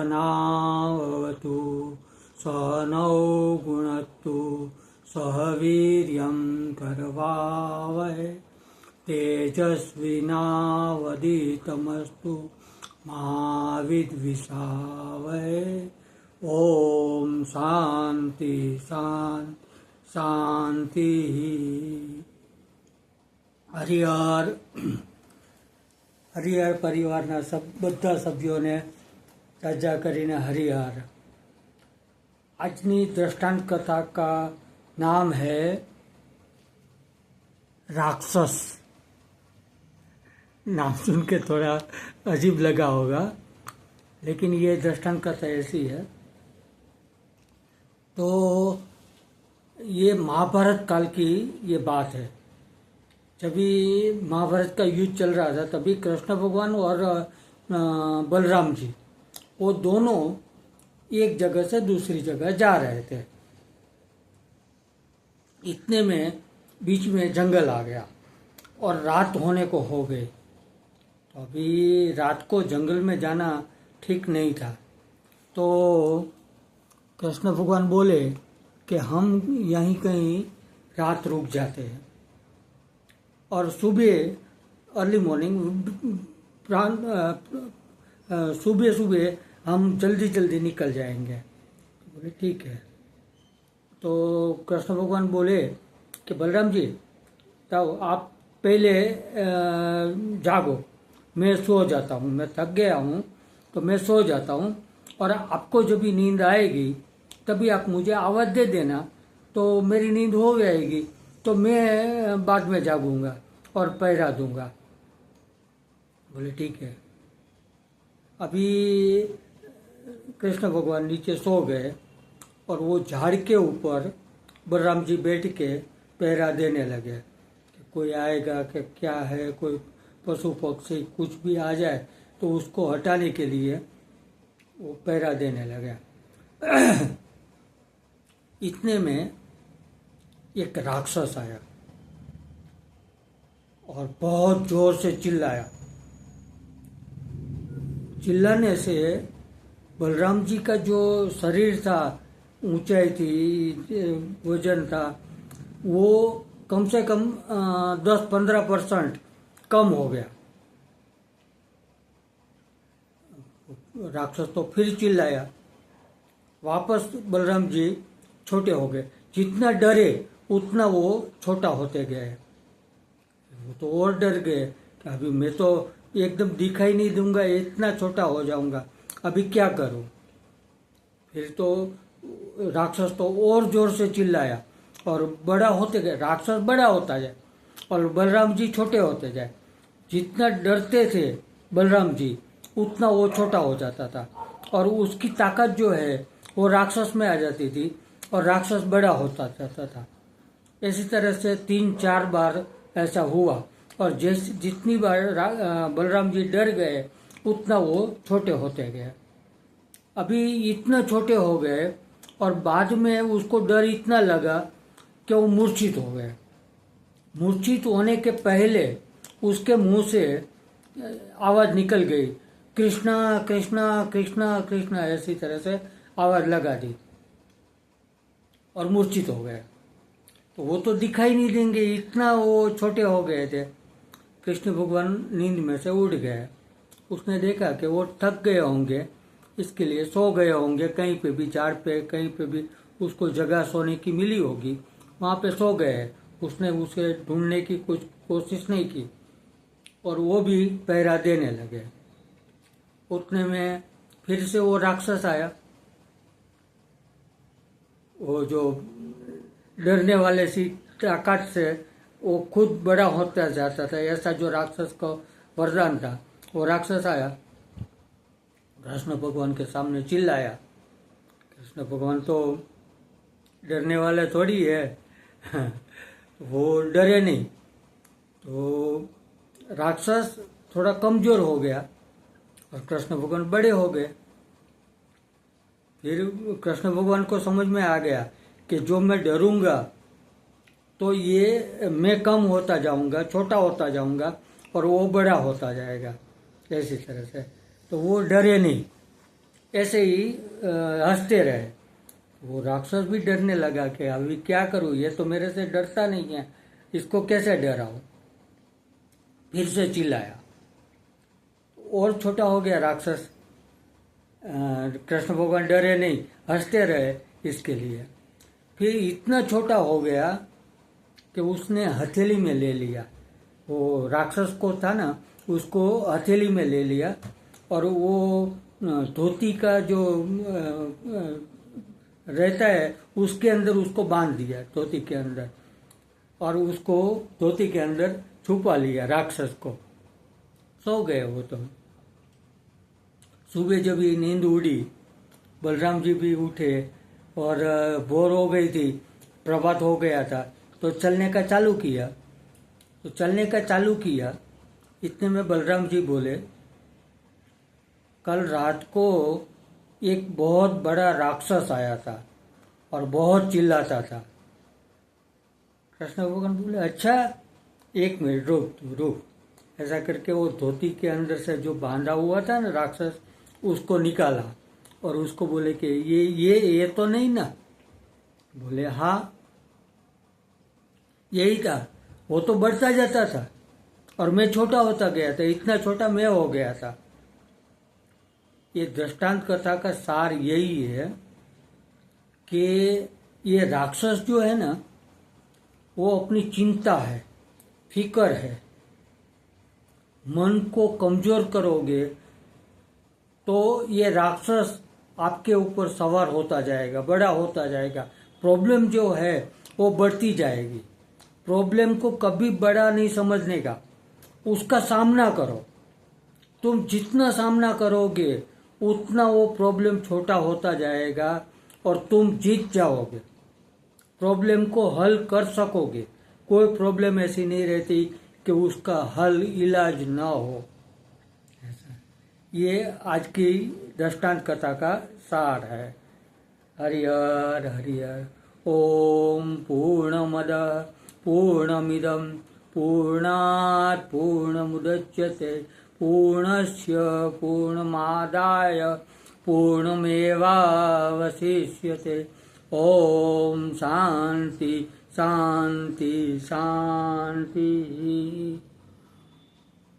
सहनावतु सहनौ गुणत्तु सह वीर्यं करवावहै तेजस्विनावधीतमस्तु मा विद्विषावहै। ओम शांति शांति। હરિહર પરિવારના બધા સભ્યોને સજા કરીને હરિહર। આજની दृष्टांत कथा का नाम है राक्षस। नाम सुन के थोड़ा अजीब लगा होगा, लेकिन ये दृष्टांत कथा ऐसी है। तो ये महाभारत काल की ये बात है। जब भी महाभारत का युद्ध चल रहा था तभी कृष्ण भगवान और बलराम जी वो दोनों एक जगह से दूसरी जगह जा रहे थे। इतने में बीच में जंगल आ गया और रात होने को हो गई। तो अभी रात को जंगल में जाना ठीक नहीं था। तो कृष्ण भगवान बोले कि हम यहीं कहीं रात रुक जाते हैं और सुबह अर्ली मॉर्निंग सुबह हम जल्दी जल्दी निकल जाएंगे। बोले ठीक है। तो कृष्ण भगवान बोले कि बलराम जी तो आप पहले जागो, मैं सो जाता हूँ, मैं थक गया हूँ तो मैं सो जाता हूँ और आपको जब भी नींद आएगी तभी आप मुझे आवाज़ दे देना तो मेरी नींद हो जाएगी, तो मैं बाद में जागूंगा और पहरा दूंगा। बोले ठीक है। अभी कृष्ण भगवान नीचे सो गए और वो झाड़ के ऊपर बलराम जी बैठ के पहरा देने लगे कि कोई आएगा कि क्या है, कोई पशु पक्षी कुछ भी आ जाए तो उसको हटाने के लिए वो पहरा देने लगे। इतने में एक राक्षस आया और बहुत जोर से चिल्लाया। चिल्लाने से बलराम जी का जो शरीर था, ऊंचाई थी, वजन था, वो कम से कम 10-15% कम हो गया। राक्षस तो फिर चिल्लाया। वापस बलराम जी छोटे हो गए। जितना डरे उतना वो छोटा होते गए। वो तो और डर गए कि अभी मैं तो एकदम दिखाई नहीं दूंगा, इतना छोटा हो जाऊंगा, अभी क्या करूं। फिर तो राक्षस तो और जोर से चिल्लाया और बड़ा होते गए। राक्षस बड़ा होता जाए और बलराम जी छोटे होते जाए। जितना डरते थे बलराम जी उतना वो छोटा हो जाता था और उसकी ताकत जो है वो राक्षस में आ जाती थी और राक्षस बड़ा होता जाता था। इसी तरह से 3-4 बार ऐसा हुआ और जितनी बार बलराम जी डर गए उतना वो छोटे होते गए। अभी इतना छोटे हो गए और बाद में उसको डर इतना लगा कि वो मूर्छित हो गए। मूर्छित होने के पहले उसके मुंह से आवाज निकल गई, कृष्णा कृष्णा कृष्णा कृष्णा, ऐसी तरह से आवाज लगा दी और मूर्छित हो गए। तो वो तो दिखाई नहीं देंगे, इतना वो छोटे हो गए थे। कृष्ण भगवान नींद में से उठ गए। उसने देखा कि वो थक गए होंगे, इसके लिए सो गए होंगे, कहीं पे भी झाड़ पे कहीं पे भी उसको जगह सोने की मिली होगी, वहाँ पे सो गए। उसने उसे ढूंढने की कुछ कोशिश नहीं की और वो भी पहरा देने लगे। उतने में फिर से वो राक्षस आया, वो जो डरने वाले सी ताकत से वो खुद बड़ा होता जाता था, ऐसा जो राक्षस का वरदान था। वो राक्षस आया, कृष्ण भगवान के सामने चिल्लाया। कृष्ण भगवान तो डरने वाले थोड़ी है, वो डरे नहीं। तो राक्षस थोड़ा कमजोर हो गया और कृष्ण भगवान बड़े हो गए। फिर कृष्ण भगवान को समझ में आ गया कि जो मैं डरूंगा तो ये मैं कम होता जाऊंगा, छोटा होता जाऊंगा और वो बड़ा होता जाएगा, ऐसी तरह से। तो वो डरे नहीं ऐसे ही हंसते रहे। वो राक्षस भी डरने लगा कि अभी क्या करूं, ये तो मेरे से डरता नहीं है, इसको कैसे डराऊं। फिर से चिल्लाया, और छोटा हो गया राक्षस। कृष्ण भगवान डरे नहीं, हंसते रहे इसके लिए। फिर इतना छोटा हो गया कि उसने हथेली में ले लिया, वो राक्षस को था ना, उसको हथेली में ले लिया, और वो धोती का जो रहता है उसके अंदर उसको बांध दिया, धोती के अंदर, और उसको धोती के अंदर छुपा लिया राक्षस को। सो गए वो तो। सुबह जब ये नींद उड़ी, बलराम जी भी उठे और भोर हो गई थी, प्रभात हो गया था, तो चलने का चालू किया। इतने में बलराम जी बोले, कल रात को एक बहुत बड़ा राक्षस आया था और बहुत चिल्लाता था। कृष्ण भगवान बोले, अच्छा, एक मिनट रुक। ऐसा करके वो धोती के अंदर से जो बांधा हुआ था ना राक्षस, उसको निकाला और उसको बोले कि ये तो नहीं ना। बोले, हाँ यही था। वो तो बढ़ता जाता था और मैं छोटा होता गया था, इतना छोटा मैं हो गया था। ये दृष्टांत कथा का सार यही है कि ये राक्षस जो है ना, वो अपनी चिंता है, फिक्र है। मन को कमजोर करोगे तो ये राक्षस आपके ऊपर सवार होता जाएगा, बड़ा होता जाएगा। प्रॉब्लम जो है वो बढ़ती जाएगी। प्रॉब्लम को कभी बड़ा नहीं समझने का, उसका सामना करो। तुम जितना सामना करोगे उतना वो प्रॉब्लम छोटा होता जाएगा और तुम जीत जाओगे, प्रॉब्लम को हल कर सकोगे। कोई प्रॉब्लम ऐसी नहीं रहती कि उसका हल इलाज ना हो। ये आज की दृष्टांत कथा का सार है। हरिहर हरिहर। ओम पूर्णमद पूर्णमिदं पूर्णात् पूर्णमुदच्यते पूर्णस्य पूर्णमादाय पूर्णमेवावशिष्यते। ओम शांति शांति शांति।